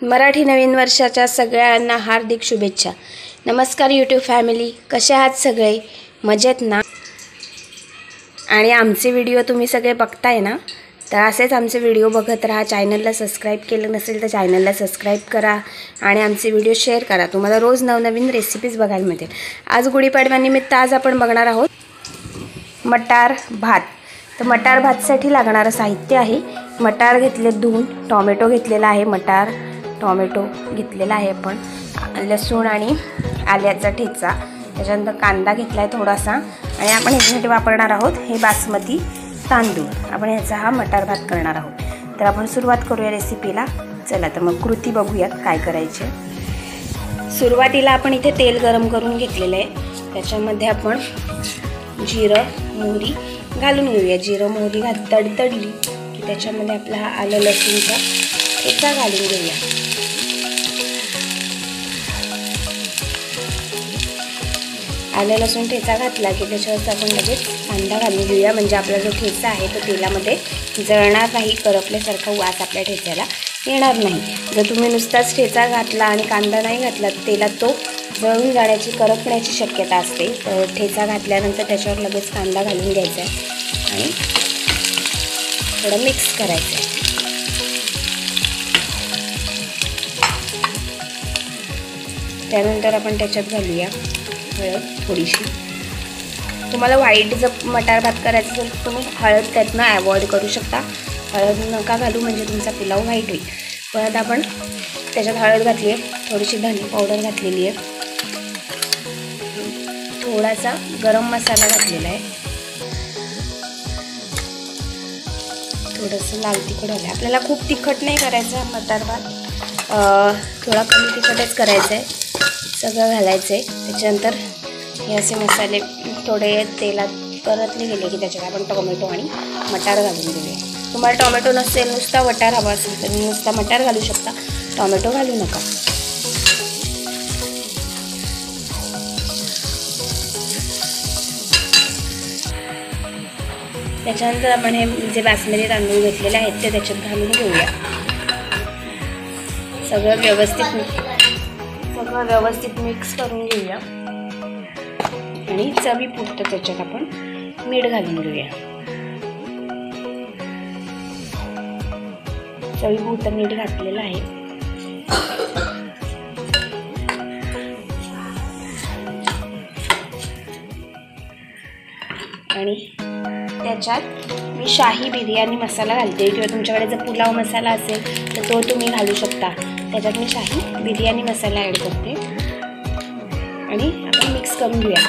मराठी नवीन वर्षाच्या सगळ्यांना हार्दिक शुभेच्छा। नमस्कार यूट्यूब फॅमिली, कसे आहात सगळे? मजेत ना? आणि आमचे व्हिडिओ तुम्ही सगळे बघताय ना, तर असेच आमचे व्हिडिओ बघत राहा। चॅनलला सबस्क्राइब केलं नसेल तर चॅनलला सबस्क्राइब करा आणि आमचे व्हिडिओ शेअर करा। तुम्हाला रोज नवनवीन रेसिपीज बघायला मिळतील। आज गुढीपाडव्यानिमित्त आज आपण बघणार आहोत मटार भात। तर मटार भातसाठी लागणारं साहित्य आहे, मटार घेतले धुवून, टोमॅटो घेतलेला आहे, मटार टोमॅटो घेतलेला आहे आपण, लसूण आणि आल्याचा ठेचा, त्याच्यानंतर कांदा घेतलाय थोडासा आणि आपण ह्याच्यासाठी वापरणार आहोत हे बासमती तांदूळ। आपण ह्याचा हा मटार भात करणार आहोत। तर आपण सुरुवात करूया रेसिपीला। चला तर मग कृती बघूया काय करायचे। सुरुवातीला आपण इथे तेल गरम करून घेतलेलं आहे, त्याच्यामध्ये आपण जिरं मोहरी घालून घेऊया। जिरं मोहरी तडतडली की त्याच्यामध्ये आपला हा आलं लसूणचा ठेचा घालून घेऊया। आलं लसूण ठेचा घातला की त्याच्यावर आपण लगेच कांदा घालून घेऊया, म्हणजे आपला जो ठेचा आहे तो तेलामध्ये जळणार नाही, करपल्यासारखा वास आपल्या ठेच्याला येणार नाही। जर तुम्ही नुसताच ठेचा घातला आणि कांदा नाही घातला तर तेलात तो जळून जाण्याची, करपण्याची शक्यता असते। तर ठेचा घातल्यानंतर त्याच्यावर लगेच कांदा घालून घ्यायचा आहे आणि थोडं मिक्स करायचं आहे। त्यानंतर आपण त्याच्यात घालूया हळद थोडीशी। तुम्हाला व्हाईट जर मटार भात करायचं असेल तर तुम्ही हळद त्यातनं अवॉइड करू शकता, हळद नका घालू म्हणजे तुमचा पुलाव व्हाईट होईल। परत आपण त्याच्यात हळद घातली आहे, थोडीशी धने पावडर घातलेली आहे, थोडासा गरम मसाला घातलेला आहे, थोडंसं लाल तिखट घालायचं। आपल्याला खूप तिखट नाही करायचं मटार भात, थोडा कमी तिखटच करायचं आहे। सगळं घालायचं आहे। त्याच्यानंतर हे असे मसाले थोडे तेलात परतले गेले की त्याच्यात आपण टोमॅटो आणि मटार घालून घेऊया। तुम्हाला टोमॅटो नसेल, नुसता मटार हवा असेल तर नुसता मटार घालू शकता, टोमॅटो घालू नका। त्याच्यानंतर आपण हे जे बासमती तांदूळ घेतलेले आहेत ते त्याच्यात घालून घेऊया। सगळं व्यवस्थित मिक्स करून घेऊया आणि चवीपुरतं त्याच्यात आपण मीठ घालून घेऊया। चवीपुरतं मीठ घातलेलं आहे। आणि त्याच्यात मी शाही बिर्याणी मसाला घालते, किंवा तुमच्याकडे जर पुलाव मसाला असेल तर तो तुम्ही घालू शकता। त्याच्यात मी शाही बिर्याणी मसाला ॲड करते आणि आपण मिक्स करून घेऊया।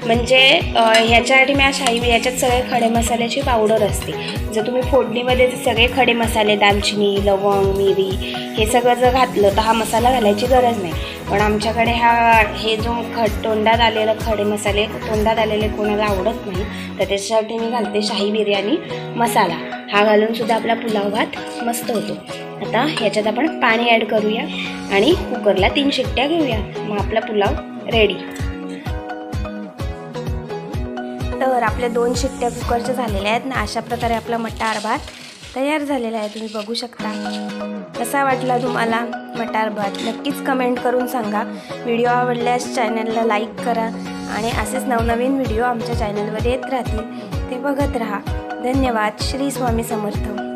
म्हणजे ह्याच्यासाठी मी याच्यात सगळे खडे मसाल्याची पावडर असते। जर तुम्ही फोडणीमध्ये सगळे खडे मसाले, दालचिनी, लवंग, मिरी हे सगळं जर घातलं तर हा मसाला घालायची गरज नाही। पण आमच्याकडे हे जो तोंडात आलेलं खडे मसाले तोंडात आलेले कोणाला आवडत नाही, तर त्याच्यासाठी मी घालते शाही बिर्याणी मसाला। हा घालून सुद्धा आपला पुलाव भात मस्त होतो। आता ह्याच्यात आपण पाणी ॲड करूया आणि कुकरला 3 शिट्ट्या घेऊया, मग आपला पुलाव रेडी। तर आपल्या 2 शिट्ट्या कुकरच्या झालेल्या आहेत ना। अशा प्रकारे आपला मटार भात तयार झालेला आहे, तुम्ही बघू शकता। कसा वाटला तुम्हाला मटार भात नक्कीच कमेंट करून सांगा। व्हिडिओ आवडल्यास चॅनलला लाईक करा आणि असेच नवनवीन व्हिडिओ आमच्या चॅनलवर येत राहतील, ते बघत राहा। धन्यवाद। श्री स्वामी समर्थ।